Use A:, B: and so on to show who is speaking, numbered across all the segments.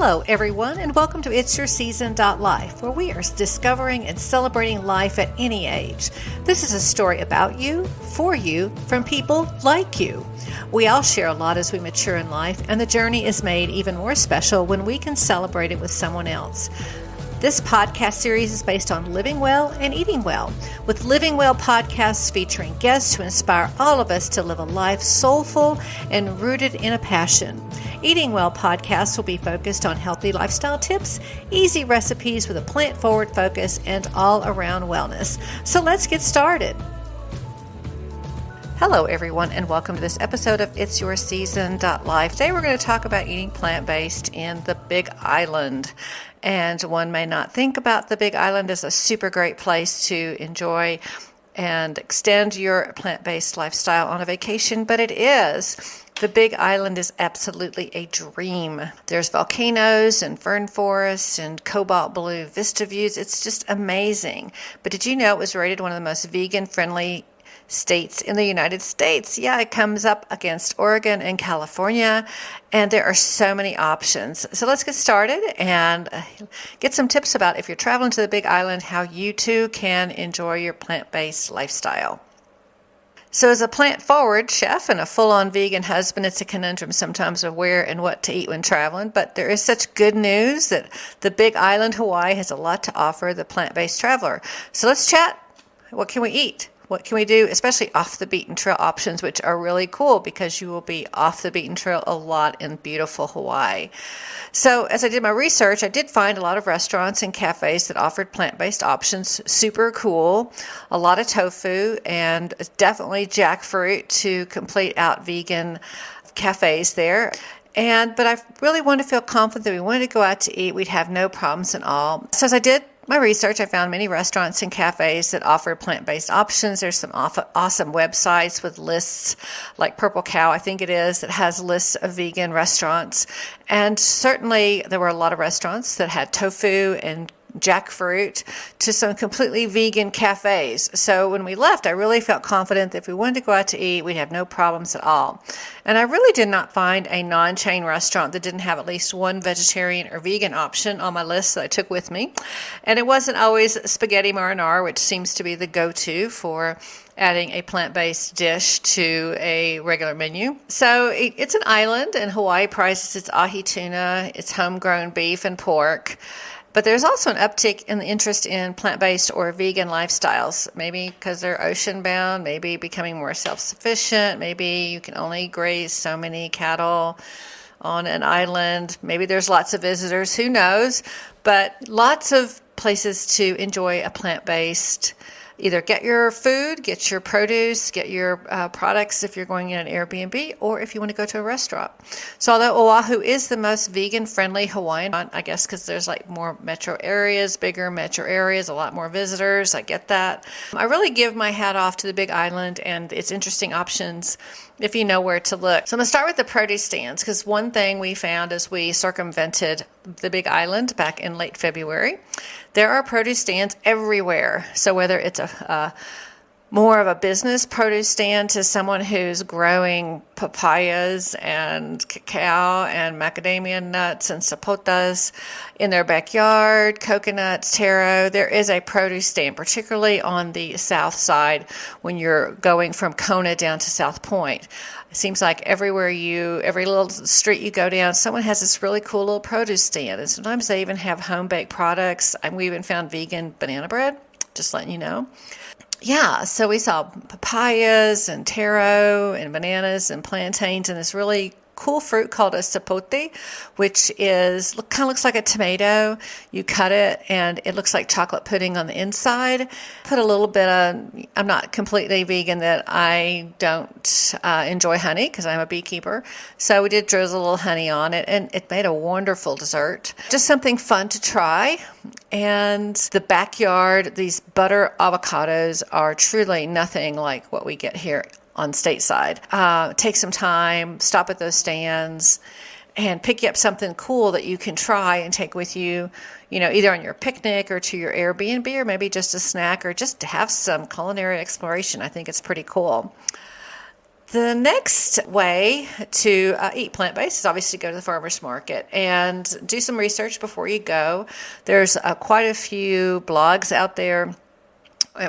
A: Hello, everyone, and welcome to It's Your Season.life, where we are discovering and celebrating life at any age. This is a story about you, for you, from people like you. We all share a lot as we mature in life, and the journey is made even more special when we can celebrate it with someone else. This podcast series is based on living well and eating well, with Living Well podcasts featuring guests who inspire all of us to live a life soulful and rooted in a passion. Eating Well podcasts will be focused on healthy lifestyle tips, easy recipes with a plant-forward focus, and all-around wellness. So let's get started. Hello, everyone, and welcome to this episode of It's Your Season.life. Today we're going to talk about eating plant-based in the Big Island. And one may not think about the Big Island as a super great place to enjoy and extend your plant-based lifestyle on a vacation, but it is. The Big Island is absolutely a dream. There's volcanoes and fern forests and cobalt blue vista views. It's just amazing. But did you know it was rated one of the most vegan-friendly states in the United States? Yeah, it comes up against Oregon and California, and there are so many options. So let's get started and get some tips about, if you're traveling to the Big Island, how you too can enjoy your plant-based lifestyle. So as a plant-forward chef and a full-on vegan husband, it's a conundrum sometimes of where and what to eat when traveling, but there is such good news that the Big Island, Hawaii, has a lot to offer the plant-based traveler. So let's chat. What can we eat? What can we do, especially off the beaten trail options, which are really cool because you will be off the beaten trail a lot in beautiful Hawaii. So as I did my research, I did find a lot of restaurants and cafes that offered plant-based options. Super cool. A lot of tofu and definitely jackfruit to complete out vegan cafes there. But I really wanted to feel confident that we wanted to go out to eat. We'd have no problems at all. So as I did my research, I found many restaurants and cafes that offer plant-based options. There's some awesome websites with lists, like Purple Cow, I think it is, that has lists of vegan restaurants. And certainly there were a lot of restaurants that had tofu and jackfruit to some completely vegan cafes. So when we left, I really felt confident that if we wanted to go out to eat, we'd have no problems at all. And I really did not find a non-chain restaurant that didn't have at least one vegetarian or vegan option on my list that I took with me. And it wasn't always spaghetti marinara, which seems to be the go-to for adding a plant-based dish to a regular menu. So it's an island, and Hawaii prices its ahi tuna, its homegrown beef and pork. But there's also an uptick in the interest in plant-based or vegan lifestyles, maybe because they're ocean-bound, maybe becoming more self-sufficient, maybe you can only graze so many cattle on an island, maybe there's lots of visitors, who knows, but lots of places to enjoy a plant-based. Either get your food, get your produce, get your products if you're going in an Airbnb, or if you want to go to a restaurant. So although Oahu is the most vegan-friendly Hawaiian, I guess because there's like more metro areas, bigger metro areas, a lot more visitors, I get that. I really give my hat off to the Big Island and its interesting options if you know where to look. So I'm going to start with the produce stands, because one thing we found as we circumvented the Big Island back in late February, there are produce stands everywhere. So whether it's more of a business produce stand to someone who's growing papayas and cacao and macadamia nuts and sapotas in their backyard, coconuts, taro, there is a produce stand, particularly on the south side when you're going from Kona down to South Point. It seems like every little street you go down, someone has this really cool little produce stand. And sometimes they even have home-baked products. And we even found vegan banana bread, just letting you know. Yeah, so we saw papayas and taro and bananas and plantains and this really cool fruit called a sapote, which kind of looks like a tomato. You cut it and it looks like chocolate pudding on the inside. Put a little bit of, I'm not completely vegan, that I don't enjoy honey because I'm a beekeeper. So we did drizzle a little honey on it, and it made a wonderful dessert. Just something fun to try. And the backyard, these butter avocados are truly nothing like what we get here on stateside. Take some time, stop at those stands, and pick up something cool that you can try and take with you, either on your picnic or to your Airbnb, or maybe just a snack, or just to have some culinary exploration. I think it's pretty cool. The next way to eat plant-based is obviously to go to the farmer's market and do some research before you go. There's quite a few blogs out there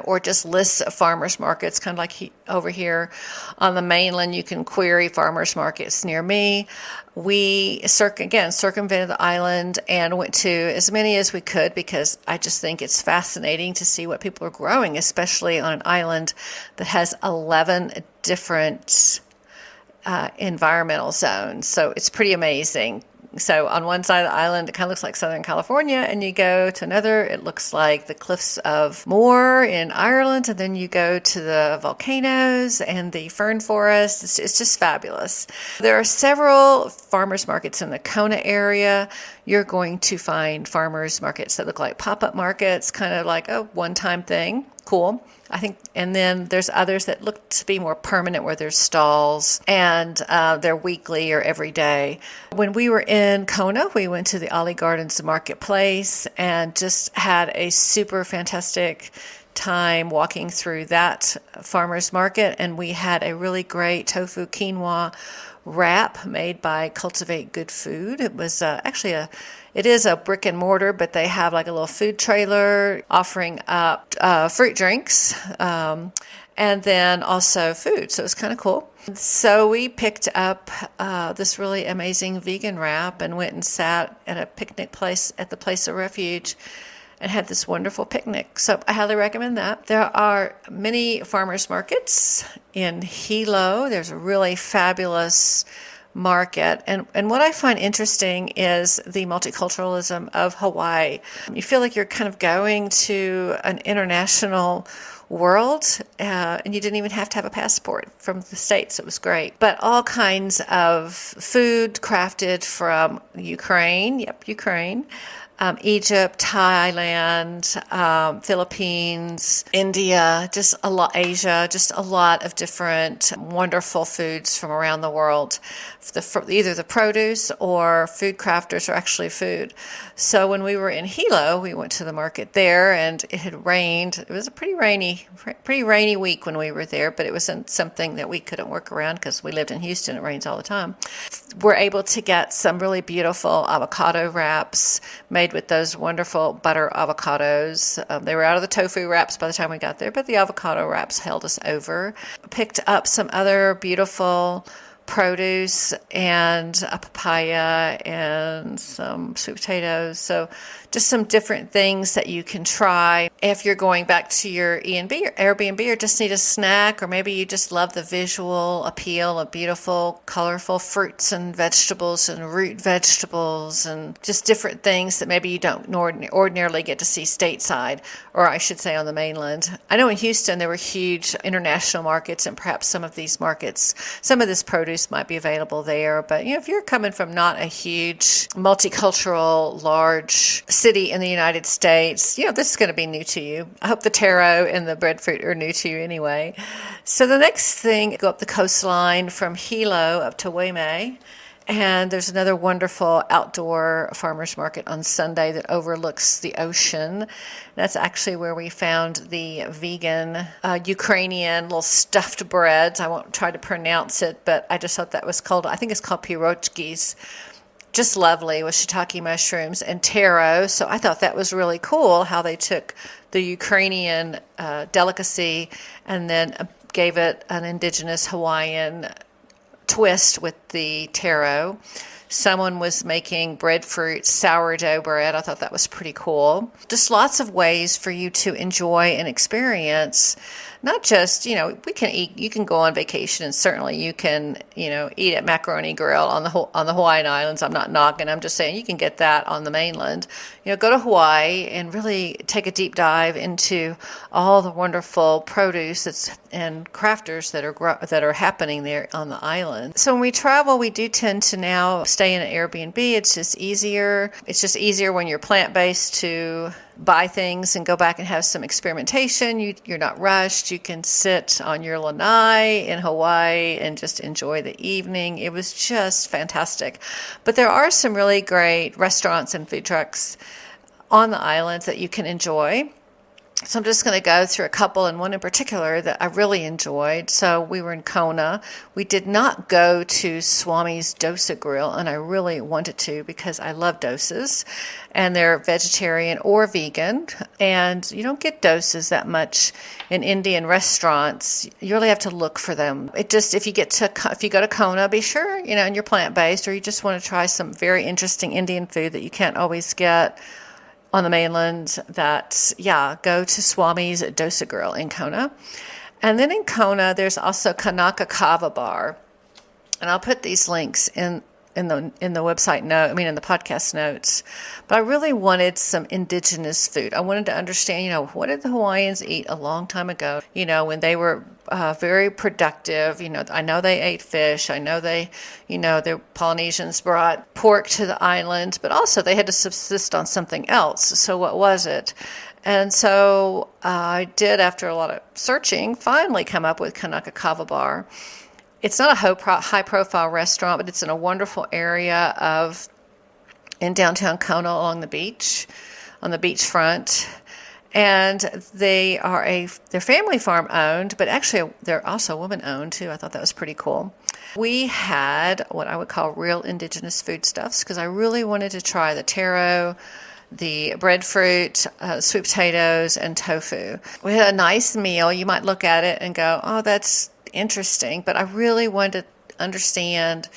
A: or just lists of farmers markets, kind of like over here on the mainland. You can query farmers markets near me. We circumvented the island and went to as many as we could because I just think it's fascinating to see what people are growing, especially on an island that has 11 different environmental zones. So it's pretty amazing. So on one side of the island, it kind of looks like Southern California, and you go to another, it looks like the cliffs of Moher in Ireland, and then you go to the volcanoes and the fern forest. It's just fabulous. There are several farmers markets in the Kona area. You're going to find farmers markets that look like pop-up markets, kind of like a one-time thing. Cool. I think, and then there's others that look to be more permanent where there's stalls and they're weekly or every day. When we were in Kona, we went to the Olive Gardens Marketplace and just had a super fantastic time walking through that farmer's market. And we had a really great tofu quinoa wrap made by Cultivate Good Food. It was it is a brick and mortar, but they have like a little food trailer offering up fruit drinks and then also food. So it's kind of cool. So we picked up this really amazing vegan wrap and went and sat at a picnic place at the Place of Refuge and had this wonderful picnic. So I highly recommend that. There are many farmers markets in Hilo. There's a really fabulous market. And what I find interesting is the multiculturalism of Hawaii. You feel like you're kind of going to an international world, and you didn't even have to have a passport from the States. It was great. But all kinds of food crafted from Ukraine. Yep, Ukraine. Egypt, Thailand, Philippines, India, just a lot, Asia, just a lot of different wonderful foods from around the world. Either the produce or food crafters are actually food. So when we were in Hilo, we went to the market there and it had rained. It was a pretty rainy week when we were there, but it wasn't something that we couldn't work around because we lived in Houston. It rains all the time. We're able to get some really beautiful avocado wraps made with those wonderful butter avocados. They were out of the tofu wraps by the time we got there, but the avocado wraps held us over. Picked up some other beautiful produce and a papaya and some sweet potatoes. So just some different things that you can try if you're going back to your E&B or Airbnb or just need a snack, or maybe you just love the visual appeal of beautiful, colorful fruits and vegetables and root vegetables and just different things that maybe you don't ordinarily get to see stateside, or I should say on the mainland. I know in Houston there were huge international markets, and perhaps some of these markets, some of this produce might be available there. But if you're coming from not a huge multicultural large city in the United States, this is going to be new to you. I hope the taro and the breadfruit are new to you anyway. So the next thing, go up the coastline from Hilo up to Waimea, and there's another wonderful outdoor farmers market on Sunday that overlooks the ocean. That's actually where we found the vegan Ukrainian little stuffed breads. I won't try to pronounce it, but I just thought that was called, I think it's called pierogies. Just lovely with shiitake mushrooms and taro. So I thought that was really cool how they took the Ukrainian delicacy and then gave it an indigenous Hawaiian twist with the taro. Someone was making breadfruit sourdough bread. I thought that was pretty cool. Just lots of ways for you to enjoy and experience. Not just, we can eat, you can go on vacation and certainly you can, eat at Macaroni Grill on the Hawaiian Islands. I'm not knocking. I'm just saying you can get that on the mainland. Go to Hawaii and really take a deep dive into all the wonderful produce and crafters that are happening there on the island. So when we travel, we do tend to now stay in an Airbnb. It's just easier. It's just easier when you're plant-based to buy things and go back and have some experimentation. You're not rushed. You can sit on your lanai in Hawaii and just enjoy the evening. It was just fantastic. But there are some really great restaurants and food trucks on the islands that you can enjoy. So I'm just going to go through a couple, and one in particular that I really enjoyed. So we were in Kona. We did not go to Swami's Dosa Grill, and I really wanted to because I love dosas, and they're vegetarian or vegan. And you don't get dosas that much in Indian restaurants. You really have to look for them. It just if you go to Kona, be sure and you're plant-based, or you just want to try some very interesting Indian food that you can't always get on the mainland, go to Swami's Dosa Grill in Kona. And then in Kona, there's also Kanaka Kava Bar. And I'll put these links in the website note, in the podcast notes. But I really wanted some indigenous food. I wanted to understand, what did the Hawaiians eat a long time ago, when they were very productive. I know they ate fish. I know the Polynesians brought pork to the island, but also they had to subsist on something else. So what was it? And so I did, after a lot of searching, finally come up with Kanaka Kava Bar. It's not a high-profile restaurant, but it's in a wonderful area in downtown Kona along the beach, on the beachfront. And they're family farm owned, but actually they're also woman owned too. I thought that was pretty cool. We had what I would call real indigenous foodstuffs because I really wanted to try the taro, the breadfruit, sweet potatoes, and tofu. We had a nice meal. You might look at it and go, oh, that's interesting, but I really wanted to understand,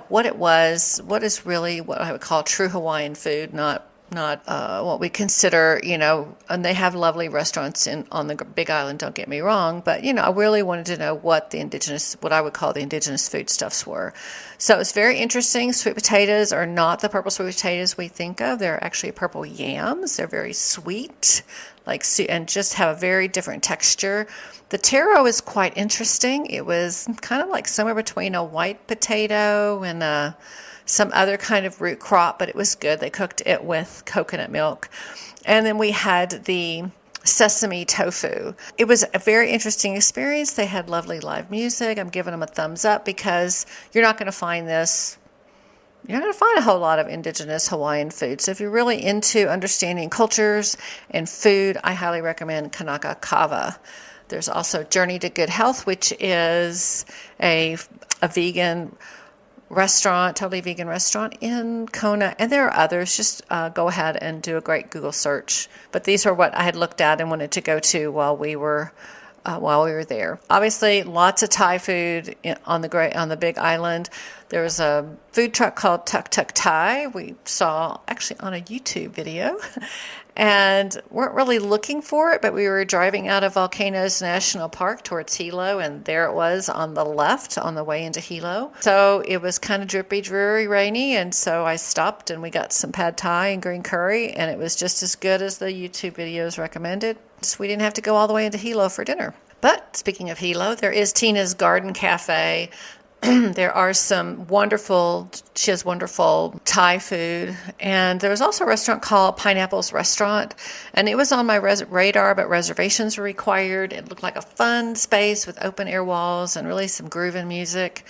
A: what it was, what is really what I would call true Hawaiian food, not what we consider, and they have lovely restaurants on the Big Island, don't get me wrong, but, I really wanted to know what I would call the indigenous foodstuffs were. So it's very interesting. Sweet potatoes are not the purple sweet potatoes we think of. They're actually purple yams. They're very sweet, and just have a very different texture. The taro is quite interesting. It was kind of like somewhere between a white potato and some other kind of root crop, but it was good. They cooked it with coconut milk. And then we had the sesame tofu. It was a very interesting experience. They had lovely live music. I'm giving them a thumbs up because you're not going to find a whole lot of indigenous Hawaiian food. So if you're really into understanding cultures and food, I highly recommend Kanaka Kava. There's also Journey to Good Health, which is a vegan restaurant, totally vegan restaurant in Kona. And there are others. Just go ahead and do a great Google search. But these are what I had looked at and wanted to go to while we were there. Obviously, lots of Thai food on the Big Island. There was a food truck called Tuk Tuk Thai. We saw actually on a YouTube video. And weren't really looking for it, but we were driving out of Volcanos National Park towards Hilo, and there it was on the left on the way into Hilo. So it was kind of drippy, dreary, rainy, and so I stopped and we got some pad thai and green curry, and it was just as good as the YouTube videos recommended. So we didn't have to go all the way into Hilo for dinner. But speaking of Hilo, there is Tina's Garden Cafe. There are she has wonderful Thai food. And there was also a restaurant called Pineapple's Restaurant. And it was on my radar, but reservations were required. It looked like a fun space with open air walls and really some grooving music.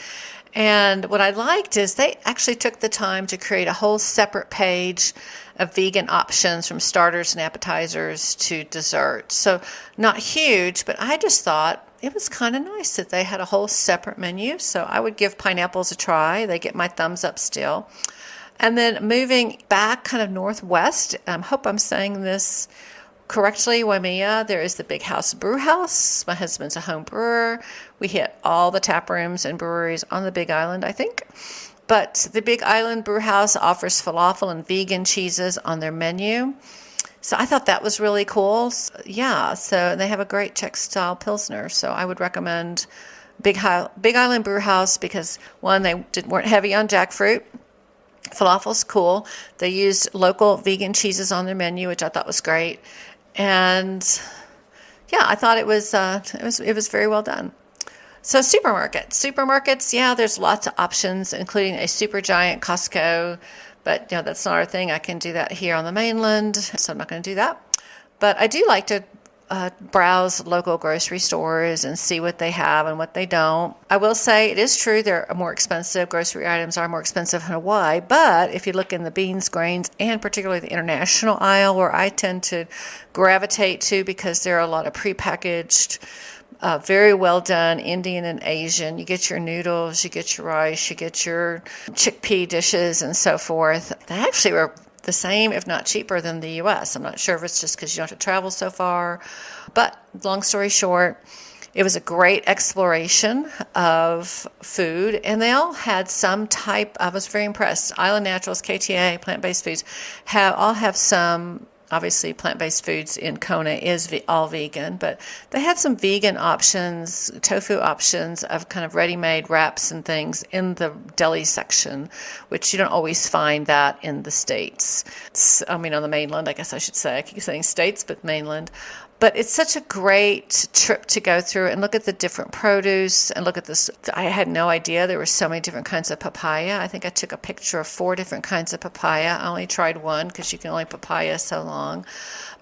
A: And what I liked is they actually took the time to create a whole separate page of vegan options from starters and appetizers to desserts. So not huge, but I just thought it was kind of nice that they had a whole separate menu. So I would give pineapples a try. They get my thumbs up still. And then moving back kind of northwest, I hope I'm saying this correctly, Waimea, there is the Big House Brew House. My husband's a home brewer. We hit all the tap rooms and breweries on the Big Island, I think. But the Big Island Brew House offers falafel and vegan cheeses on their menu. So I thought that was really cool. So they have a great Czech-style Pilsner. So I would recommend Big Island Brew House because, one, they weren't heavy on jackfruit. Falafel's cool. They used local vegan cheeses on their menu, which I thought was great. And I thought it was very well done. So supermarkets, there's lots of options, including a super giant Costco, but that's not our thing. I can do that here on the mainland, so I'm not going to do that. But I do like to browse local grocery stores and see what they have and what they don't. I will say it is true they're more expensive. Grocery items are more expensive in Hawaii, but if you look in the beans, grains, and particularly the international aisle, where I tend to gravitate to because there are a lot of prepackaged, very well done Indian and Asian. You get your noodles, you get your rice, you get your chickpea dishes and so forth. They actually were the same, if not cheaper, than the U.S. I'm not sure if it's just because you don't have to travel so far. But long story short, it was a great exploration of food, and they all had some type. I was very impressed. Island Naturals, KTA, plant-based foods, all have some. Obviously, plant-based foods in Kona is all vegan, but they had some vegan options, tofu options of kind of ready-made wraps and things in the deli section, which you don't always find that in the States. On the mainland, I guess I should say. I keep saying States, but mainland. But it's such a great trip to go through and look at the different produce and look at this. I had no idea there were so many different kinds of papaya. I think I took a picture of 4 different kinds of papaya. I only tried one because you can only papaya so long.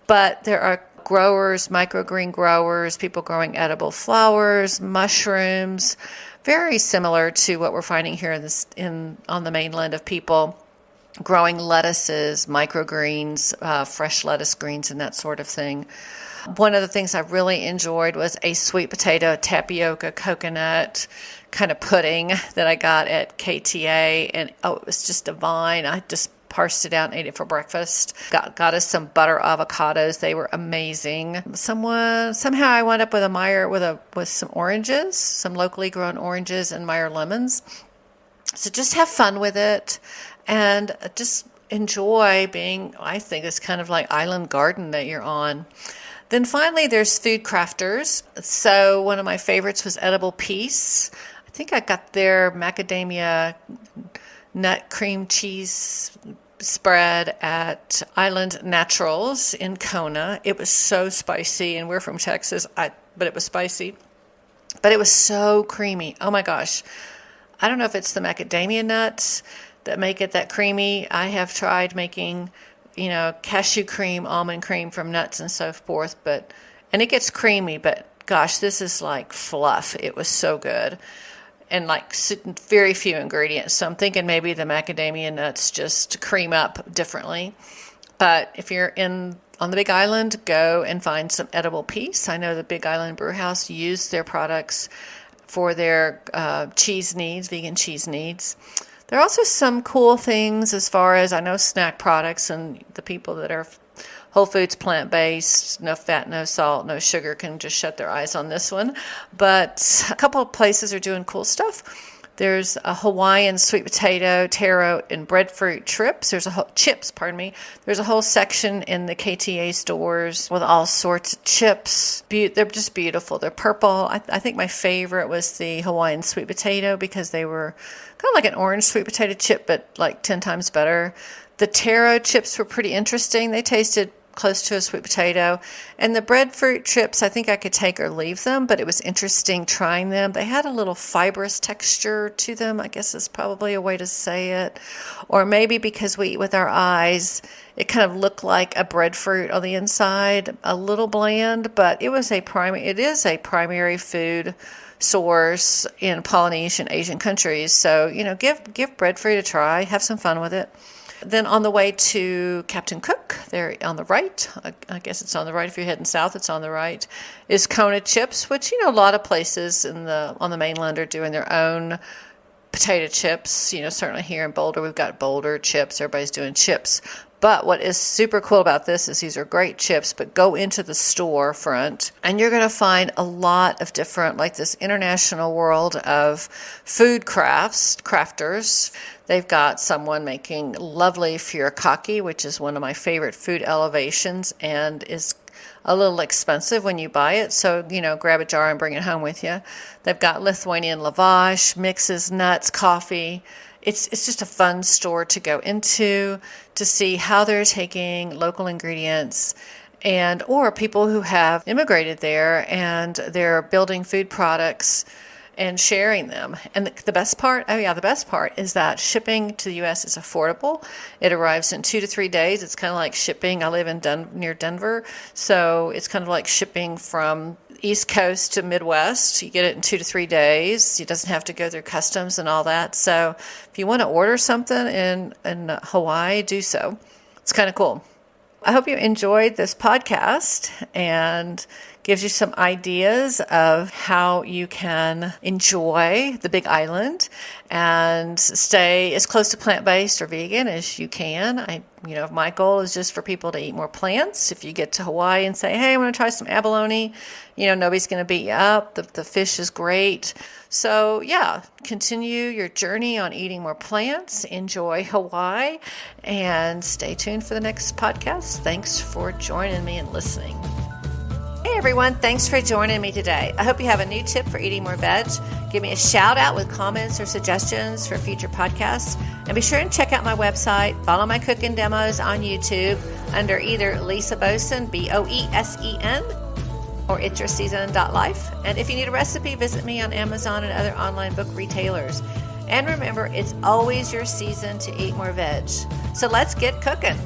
A: But there are growers, microgreen growers, people growing edible flowers, mushrooms, very similar to what we're finding here on the mainland of people growing lettuces, microgreens, fresh lettuce greens, and that sort of thing. One of the things I really enjoyed was a sweet potato tapioca coconut kind of pudding that I got at KTA, and it was just divine. I just parsed it out and ate it for breakfast. Got us some butter avocados. They were amazing. Somehow I wound up with a Meyer with some oranges, some locally grown oranges and Meyer lemons. So just have fun with it and just enjoy being, I think it's kind of like island garden that you're on. Then finally, there's food crafters. So one of my favorites was Edible Peace. I think I got their macadamia nut cream cheese spread at Island Naturals in Kona. It was so spicy, and we're from Texas, but it was spicy. But it was so creamy. Oh my gosh. I don't know if it's the macadamia nuts that make it that creamy. I have tried making cashew cream, almond cream from nuts and so forth, and it gets creamy, but gosh, this is like fluff. It was so good. And like very few ingredients. So I'm thinking maybe the macadamia nuts just cream up differently. But if you're on the Big Island, go and find some Edible Peace. I know the Big Island Brew House used their products for their cheese needs, vegan cheese needs. There are also some cool things as far as I know snack products, and the people that are Whole Foods plant-based, no fat, no salt, no sugar can just shut their eyes on this one. But a couple of places are doing cool stuff. There's a Hawaiian sweet potato, taro, and breadfruit chips. There's a whole section in the KTA stores with all sorts of chips. They're just beautiful. They're purple. I think my favorite was the Hawaiian sweet potato because they were kind of like an orange sweet potato chip, but like 10 times better. The taro chips were pretty interesting. They tasted close to a sweet potato. And the breadfruit chips, I think I could take or leave them, but it was interesting trying them. They had a little fibrous texture to them, I guess is probably a way to say it. Or maybe because we eat with our eyes, it kind of looked like a breadfruit on the inside, a little bland, but it is a primary food source in Polynesian, Asian countries. So, give breadfruit a try, have some fun with it. Then on the way to Captain Cook, there on the right, I guess it's on the right if you're heading south, it's on the right, is Kona chips, which, a lot of places on the mainland are doing their own potato chips. Certainly here in Boulder, we've got Boulder chips. Everybody's doing chips. But what is super cool about this is these are great chips, but go into the store front and you're going to find a lot of different, like this international world of food crafters. They've got someone making lovely furikake, which is one of my favorite food elevations and is a little expensive when you buy it. So, grab a jar and bring it home with you. They've got Lithuanian lavash, mixes, nuts, coffee. It's just a fun store to go into to see how they're taking local ingredients or people who have immigrated there and they're building food products and sharing them. And the best part, the best part is that shipping to the U.S. is affordable. It arrives in 2 to 3 days. It's kind of like shipping. I live in near Denver, so it's kind of like shipping from East Coast to Midwest. You get it in 2 to 3 days. It doesn't have to go through customs and all that. So if you want to order something in Hawaii, do so. It's kind of cool. I hope you enjoyed this podcast and gives you some ideas of how you can enjoy the Big Island and stay as close to plant-based or vegan as you can. My goal is just for people to eat more plants. If you get to Hawaii and say, hey, I want to try some abalone, nobody's going to beat you up. The fish is great. So continue your journey on eating more plants. Enjoy Hawaii and stay tuned for the next podcast. Thanks for joining me and listening. Hey everyone, thanks for joining me today. I hope you have a new tip for eating more veg. Give me a shout out with comments or suggestions for future podcasts. And be sure and check out my website, follow my cooking demos on YouTube under either Lisa Boesen, Boesen, or itsyourseason.life. And if you need a recipe, visit me on Amazon and other online book retailers. And remember, it's always your season to eat more veg. So let's get cooking.